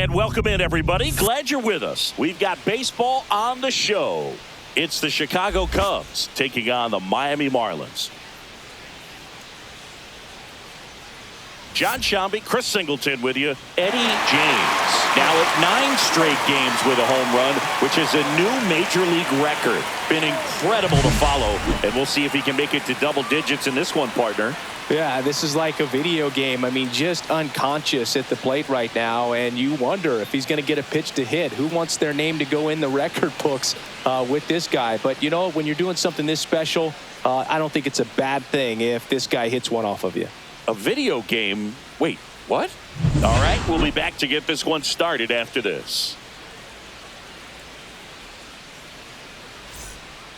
And welcome in, everybody. Glad you're with us. We've got baseball on the show. It's the Chicago Cubs taking on the Miami Marlins. John Shambi, Chris Singleton with you. Eddie James now at 9 straight games with a home run, which is a new major league record. Been incredible to follow, and we'll see if he can make it to double digits in this one, partner. Yeah, this is like a video game. I mean, just unconscious at the plate right now, and you wonder if he's going to get a pitch to hit. Who wants their name to go in the record books with this guy? But, you know, when you're doing something this special, I don't think it's a bad thing if this guy hits one off of you. A video game? Wait, what? All right, we'll be back to get this one started after this.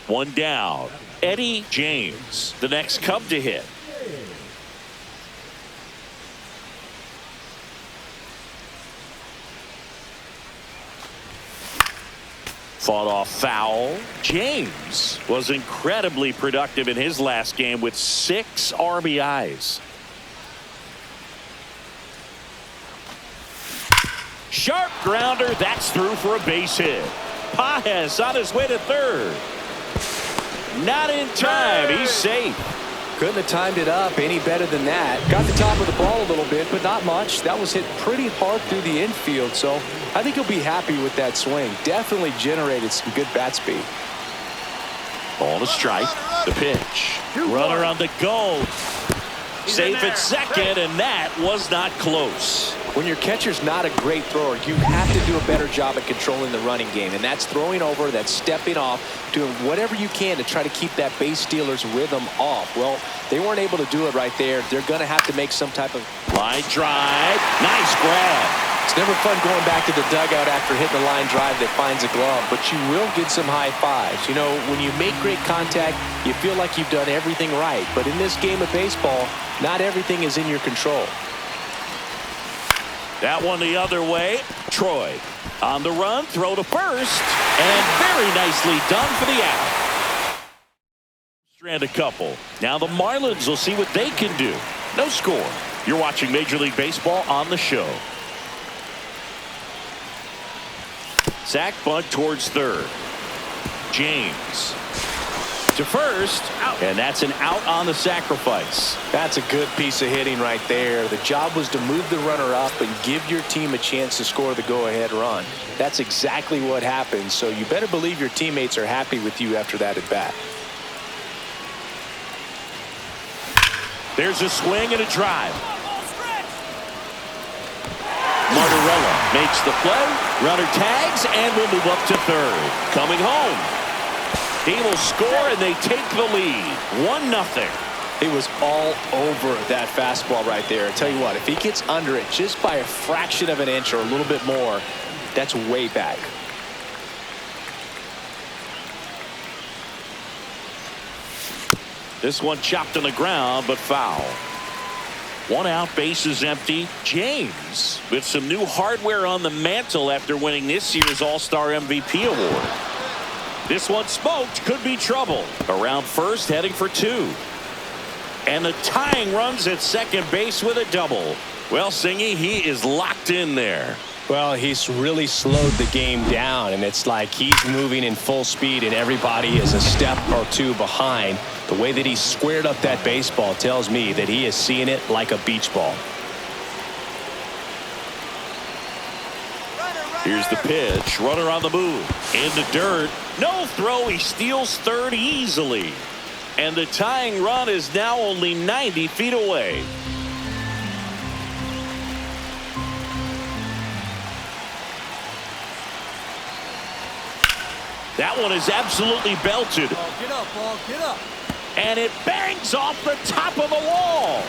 One down. Eddie James, the next Cub to hit. Fought off foul. James was incredibly productive in his last game with 6 RBIs. Sharp grounder. That's through for a base hit. Paez on his way to third. Not in time. He's safe. Couldn't have timed it up any better than that. Got the top of the ball a little bit, but not much. That was hit pretty hard through the infield, so I think he'll be happy with that swing. Definitely generated some good bat speed. Ball to strike. The pitch. Runner on the go. Safe at second, and that was not close. When your catcher's not a great thrower, you have to do a better job at controlling the running game, and that's throwing over, that's stepping off, doing whatever you can to try to keep that base stealer's rhythm off. Well, they weren't able to do it right there. They're going to have to make some type of line drive. Nice grab. It's never fun going back to the dugout after hitting a line drive that finds a glove, but you will get some high fives. You know, when you make great contact, you feel like you've done everything right. But in this game of baseball, not everything is in your control. That one the other way. Troy on the run, throw to first, and very nicely done for the out. Strand a couple. Now the Marlins will see what they can do. No score. You're watching Major League Baseball on the show. Sack bunt towards third. James to first, out. And that's an out on the sacrifice. That's a good piece of hitting right there. The job was to move the runner up and give your team a chance to score the go-ahead run. That's exactly what happened, so you better believe your teammates are happy with you after that at bat. There's a swing and a drive. Martorella makes the play. Runner tags and will move up to third. Coming home. He will score, and they take the lead. 1-0. It was all over that fastball right there. I tell you what, if he gets under it just by a fraction of an inch or a little bit more, that's way back. This one chopped on the ground, but foul. 1 out, bases empty. James with some new hardware on the mantle after winning this year's All-Star MVP award. This one smoked, could be trouble. Around first, heading for 2. And the tying runs at second base with a double. Well, Singy, he is locked in there. Well, he's really slowed the game down, and it's like he's moving in full speed, and everybody is a step or 2 behind. The way that he squared up that baseball tells me that he is seeing it like a beach ball. Here's the pitch. Runner on the move. In the dirt. No throw. He steals third easily. And the tying run is now only 90 feet away. That one is absolutely belted. Ball, get up, ball, get up. And it bangs off the top of the wall.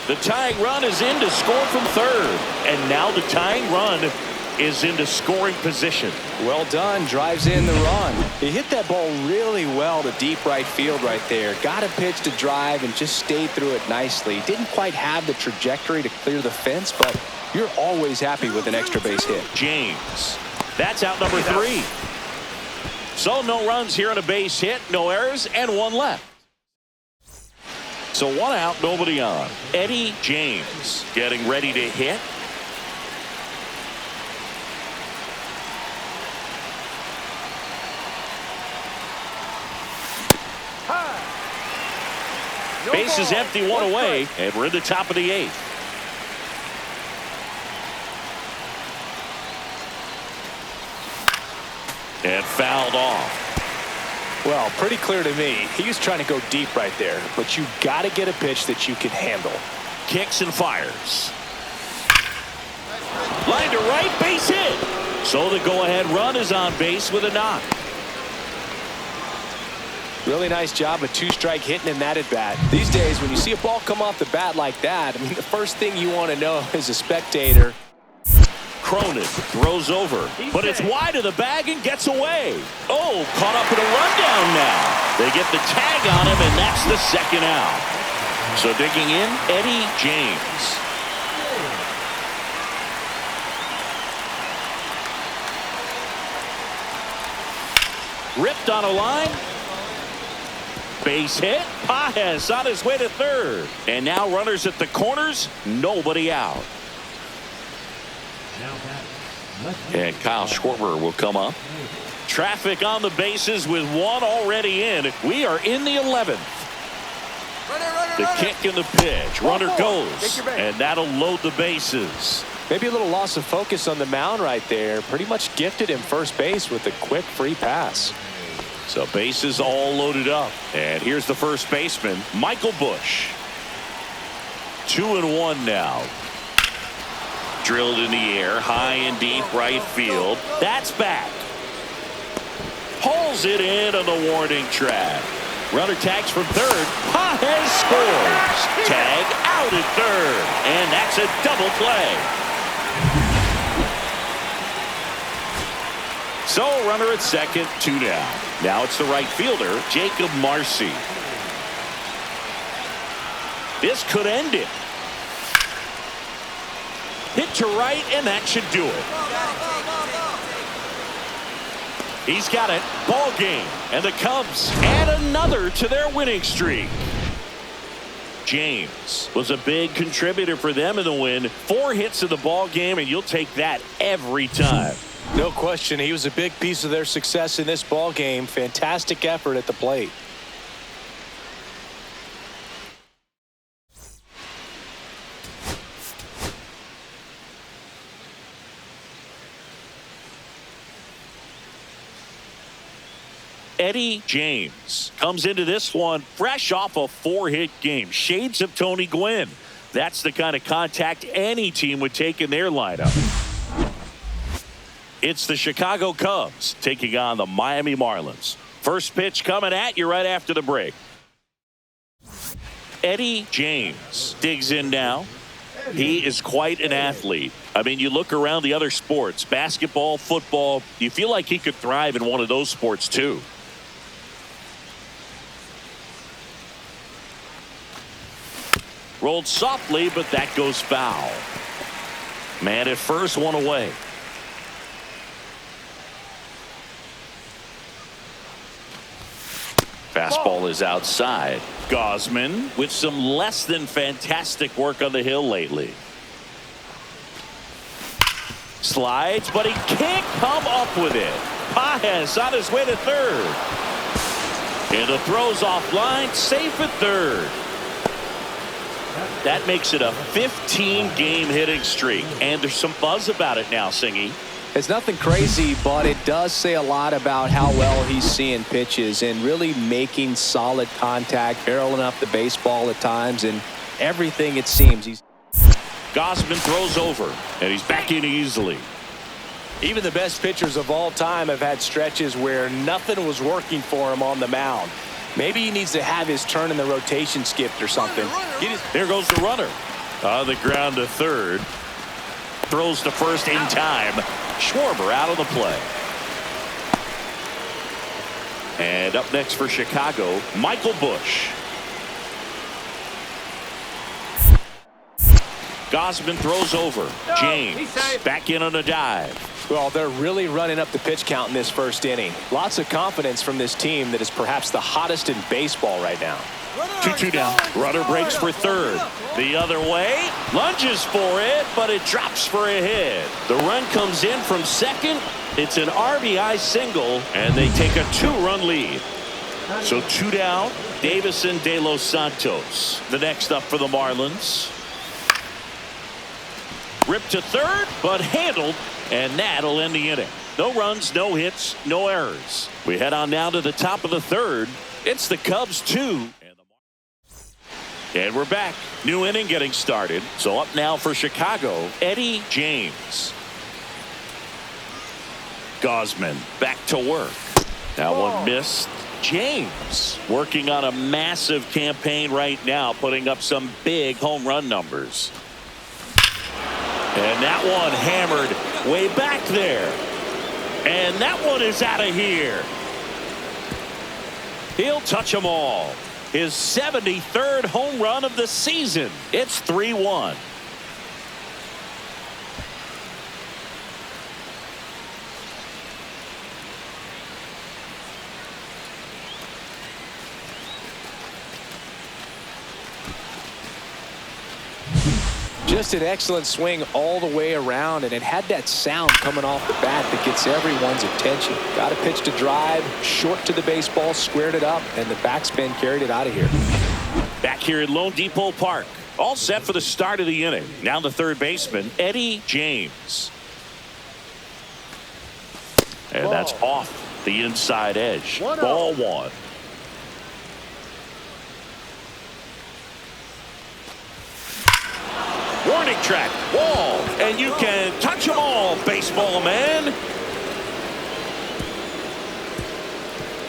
The tying run is in to score from third. And now the tying run is into scoring position. Well done. Drives in the run. He hit that ball really well to deep right field right there. Got a pitch to drive and just stayed through it nicely. Didn't quite have the trajectory to clear the fence, but you're always happy with an extra base hit. James. That's out number 3. So no runs here on a base hit, no errors, and 1 left. So 1 out, nobody on. Eddie James getting ready to hit. Base is empty, one away, and we're in the top of the 8th. And fouled off. Well, pretty clear to me. He was trying to go deep right there, but you got to get a pitch that you can handle. Kicks and fires. Line to right, base hit. So the go-ahead run is on base with a knock. Really nice job of two-strike hitting in that at-bat. These days, when you see a ball come off the bat like that, I mean, the first thing you want to know as a spectator. Cronin throws over, but it's wide of the bag and gets away. Oh, caught up in a rundown now. They get the tag on him, and that's the second out. So digging in, Eddie James. Ripped on a line. Base hit. Paez on his way to third. And now runners at the corners. Nobody out. And Kyle Schwarber will come up. Traffic on the bases with one already in. We are in the 11th. The kick and the pitch. Runner goes. And that'll load the bases. Maybe a little loss of focus on the mound right there. Pretty much gifted him first base with a quick free pass. So bases all loaded up. And here's the first baseman, Michael Busch. 2-1 now. Drilled in the air, high and deep right field. That's back. Pulls it in on the warning track. Runner tags from third. Paez scores. Tag out at third. And that's a double play. So runner at second, 2 down. Now it's the right fielder, Jacob Marcy. This could end it. Hit to right, and that should do it. He's got it. Ball game. And the Cubs add another to their winning streak. James was a big contributor for them in the win. 4 hits in the ball game, and you'll take that every time. No question, he was a big piece of their success in this ball game. Fantastic effort at the plate. Eddie James comes into this one fresh off a 4-hit game. Shades of Tony Gwynn. That's the kind of contact any team would take in their lineup. It's the Chicago Cubs taking on the Miami Marlins. First pitch coming at you right after the break. Eddie James digs in now. He is quite an athlete. I mean, you look around the other sports, basketball, football, you feel like he could thrive in one of those sports too. Rolled softly, but that goes foul. Man at first, one away. Fastball is outside. Gausman with some less than fantastic work on the hill lately. Slides, but he can't come up with it. Paez on his way to third. And the throw's offline, safe at third. That makes it a 15-game hitting streak. And there's some buzz about it now, Singy. It's nothing crazy, but it does say a lot about how well he's seeing pitches and really making solid contact, barreling up the baseball at times, and everything it seems. Gausman throws over, and he's back in easily. Even the best pitchers of all time have had stretches where nothing was working for him on the mound. Maybe he needs to have his turn in the rotation skipped or something. There goes the runner. On the ground to third. Throws to first in time. Schwarber out of the play. And up next for Chicago, Michael Busch. Gausman throws over. James back in on a dive. Well, they're really running up the pitch count in this first inning. Lots of confidence from this team that is perhaps the hottest in baseball right now. 2-2 down. Runner breaks for third. The other way. Lunges for it, but it drops for a hit. The run comes in from second. It's an RBI single, and they take a 2-run lead. So 2 down. Davison De Los Santos, the next up for the Marlins. Ripped to third, but handled, and that'll end the inning. No runs, no hits, no errors. We head on now to the top of the third. It's the Cubs 2. And we're back. New inning getting started. So up now for Chicago, Eddie James. Gosman back to work. That one missed. James working on a massive campaign right now, putting up some big home run numbers. And that one hammered way back there. And that one is out of here. He'll touch them all. His 73rd home run of the season. It's 3-1. Just an excellent swing all the way around, and it had that sound coming off the bat that gets everyone's attention. Got a pitch to drive, short to the baseball, squared it up, and the backspin carried it out of here. Back here at Lone Depot Park, all set for the start of the inning. Now the third baseman, Eddie James. And that's off the inside edge. Ball one. Warning track, wall, and you can touch them all, baseball man.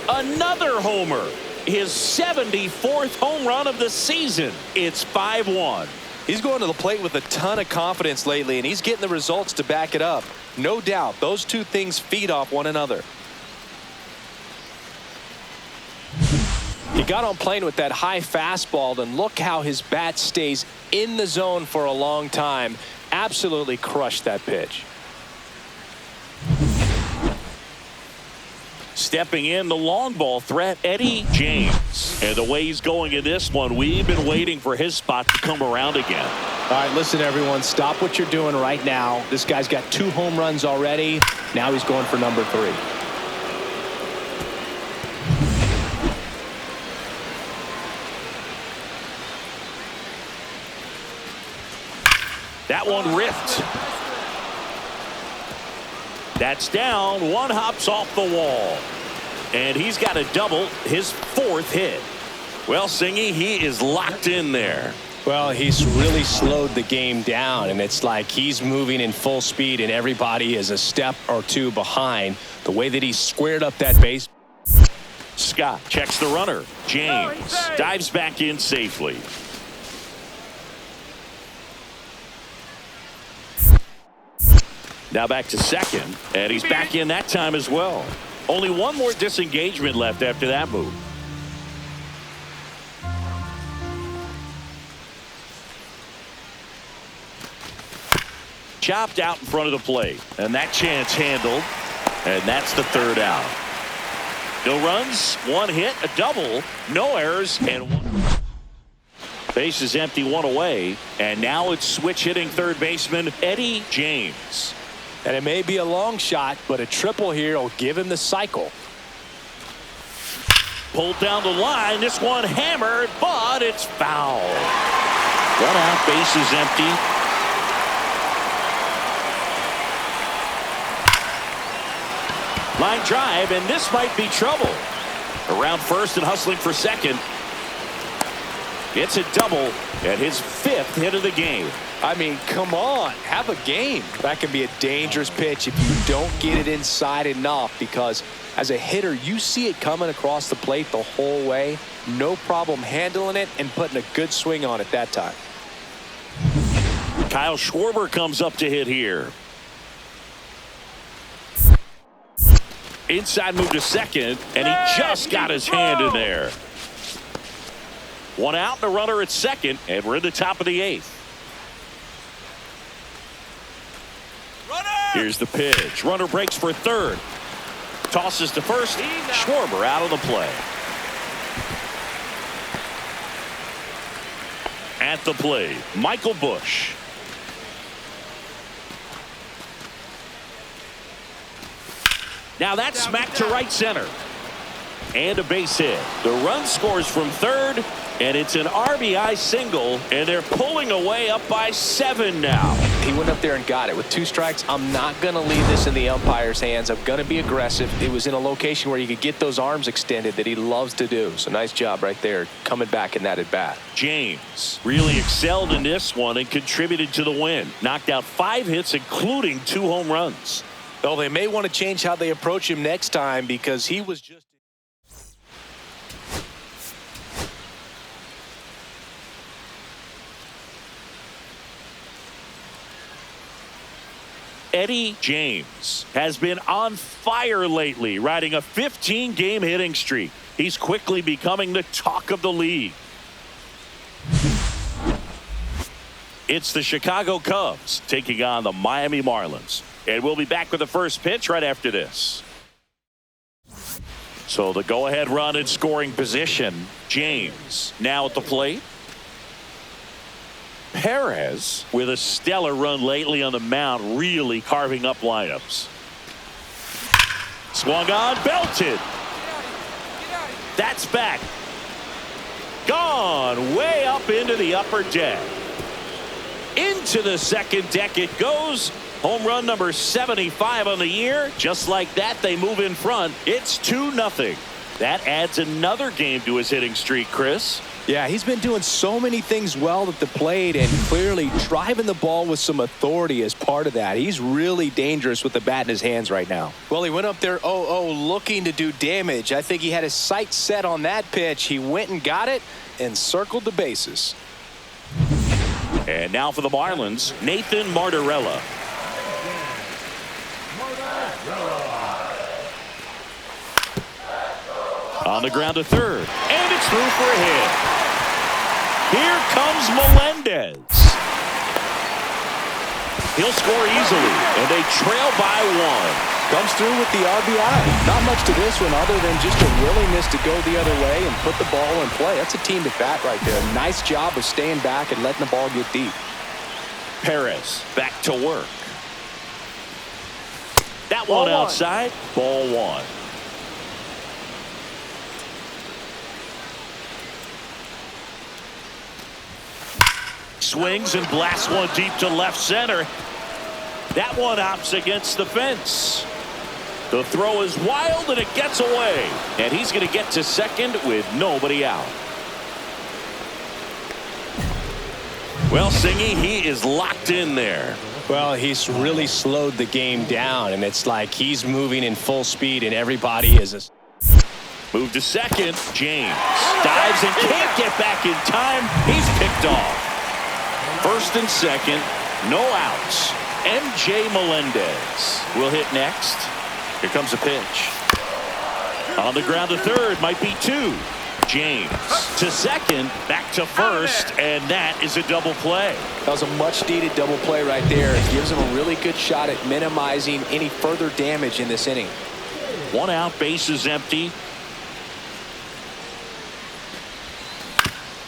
Another homer, his 74th home run of the season. It's 5-1. He's going to the plate with a ton of confidence lately, and he's getting the results to back it up. No doubt, those two things feed off one another. He got on plane with that high fastball, and look how his bat stays in the zone for a long time. Absolutely crushed that pitch. Stepping in, the long ball threat, Eddie James. And the way he's going in this one, we've been waiting for his spot to come around again. All right, listen, everyone, stop what you're doing right now. This guy's got 2 home runs already. Now he's going for number 3. That one ripped. That's down. One hops off the wall. And he's got a double, his 4th hit. Well, Singy, he is locked in there. Well, he's really slowed the game down, and it's like he's moving in full speed, and everybody is a step or 2 behind. The way that he squared up that base. Scott checks the runner. James dives back in safely. Now back to second, and he's back in that time as well. Only one more disengagement left after that move. Chopped out in front of the plate, and that chance handled, and that's the 3rd out. No runs, 1 hit, a double, no errors, and 1. Base is empty, 1 away, and now it's switch hitting third baseman Eddie James. And it may be a long shot, but a triple here will give him the cycle. Pulled down the line. This one hammered, but it's foul. 1 out, base is empty. Line drive, and this might be trouble. Around first and hustling for second. It's a double and his 5th hit of the game. I mean, come on, have a game. That can be a dangerous pitch if you don't get it inside enough, because as a hitter, you see it coming across the plate the whole way. No problem handling it and putting a good swing on it that time. Kyle Schwarber comes up to hit here. Inside move to second, and he just got his hand in there. 1 out, and a runner at second, and we're in the top of the 8th. Here's the pitch. Runner breaks for third. Tosses to first. Schwarber out of the play. At the plate, Michael Busch. Now that's smacked to right center. And a base hit. The run scores from third, and it's an RBI single, and they're pulling away up by 7 now. He went up there and got it. With 2 strikes, I'm not going to leave this in the umpire's hands. I'm going to be aggressive. It was in a location where you could get those arms extended that he loves to do. So nice job right there coming back in that at bat. James really excelled in this one and contributed to the win. Knocked out 5 hits, including 2 home runs. Well, they may want to change how they approach him next time because he was just... Eddie James has been on fire lately, riding a 15-game hitting streak. He's quickly becoming the talk of the league. It's the Chicago Cubs taking on the Miami Marlins. And we'll be back with the first pitch right after this. So the go-ahead run in scoring position. James now at the plate. Perez with a stellar run lately on the mound, really carving up lineups. Swung on, belted. That's back. Gone way up into the upper deck. Into the second deck it goes. Home run number 75 on the year. Just like that, they move in front. It's 2-0. That adds another game to his hitting streak, Chris. Yeah, he's been doing so many things well at the plate and clearly driving the ball with some authority as part of that. He's really dangerous with the bat in his hands right now. Well, he went up there 0-0 looking to do damage. I think he had his sights set on that pitch. He went and got it and circled the bases. And now for the Marlins, Nathan Martorella. On the ground to third, and it's through for a hit. Here comes Melendez. He'll score easily, and they trail by 1. Comes through with the RBI. Not much to this one other than just a willingness to go the other way and put the ball in play. That's a team at bat right there. Nice job of staying back and letting the ball get deep. Perez back to work. That one outside. Ball 1. Swings and blasts one deep to left center. That one hops against the fence. The throw is wild and it gets away. And he's going to get to second with nobody out. Well, Singy, he is locked in there. Well, he's really slowed the game down, and it's like he's moving in full speed and everybody is a... Move to second. James dives and can't get back in time. He's picked off. First and second, no outs. MJ Melendez will hit next. Here comes a pitch. On the ground to third, might be 2. James to second, back to first, and that is a double play. That was a much-needed double play right there. It gives him a really good shot at minimizing any further damage in this inning. 1 out, bases empty.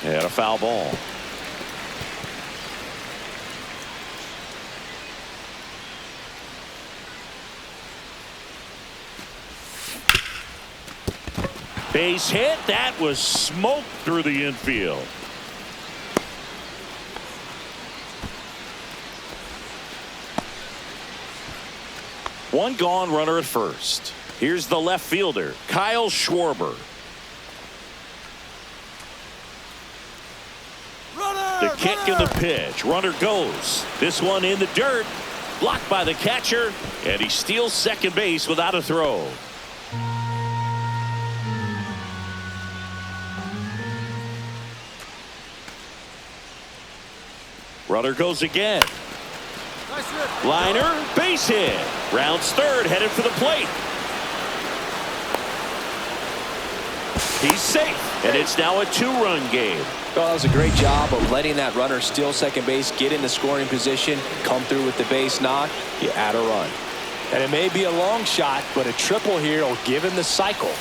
And a foul ball. Base hit. That was smoked through the infield. One gone, runner at first. Here's the left fielder, Kyle Schwarber. The kick and the pitch. Runner goes. This one in the dirt. Blocked by the catcher. And he steals second base without a throw. Runner goes again. Liner, base hit. Rounds third, headed for the plate. He's safe, and it's now a 2-run game. Well, that was a great job of letting that runner steal second base, get in the scoring position, come through with the base knock. You add a run. And it may be a long shot, but a triple here will give him the cycle.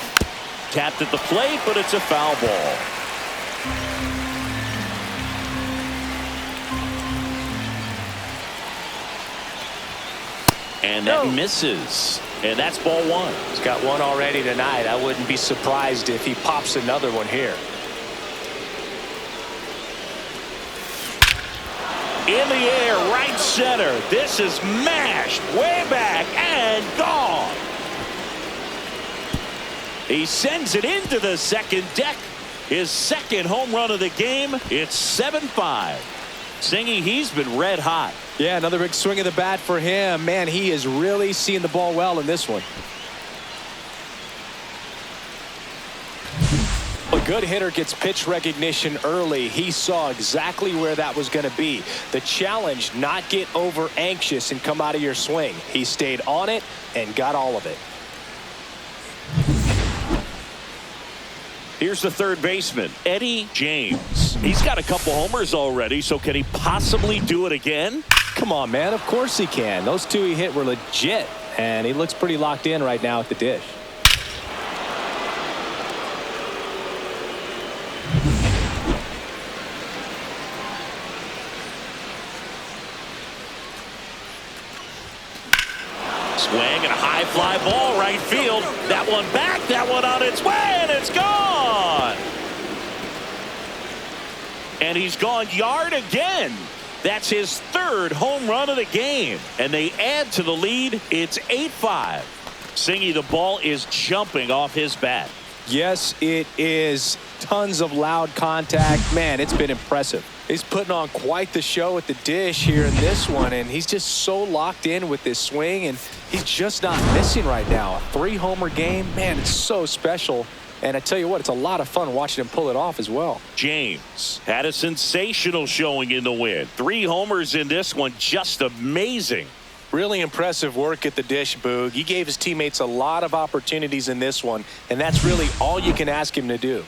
Tapped at the plate, but it's a foul ball. And that misses. And that's ball one. He's got one already tonight. I wouldn't be surprised if he pops another one here. In the air, right center. This is mashed way back and gone. He sends it into the second deck. His second home run of the game. It's 7-5. Singy, he's been red hot. Yeah, another big swing of the bat for him. Man, he is really seeing the ball well in this one. A good hitter gets pitch recognition early. He saw exactly where that was going to be. The challenge, not get over anxious and come out of your swing. He stayed on it and got all of it. Here's the third baseman, Eddie James. He's got a couple homers already, so can he possibly do it again? Come on, man. Of course he can. Those two he hit were legit, and he looks pretty locked in right now at the dish. Swing and a high fly ball right field. That one back, that one on its way, and it's gone. And he's gone yard again. That's his third home run of the game. And they add to the lead. It's 8-5. Singy, the ball is jumping off his bat. Yes, it is. Tons of loud contact. Man, it's been impressive. He's putting on quite the show at the dish here in this one, and he's just so locked in with this swing, and he's just not missing right now. A 3-homer game, man, it's so special. And I tell you what, it's a lot of fun watching him pull it off as well. James had a sensational showing in the win. 3 homers in this one, just amazing. Really impressive work at the dish, Boog. He gave his teammates a lot of opportunities in this one, and that's really all you can ask him to do.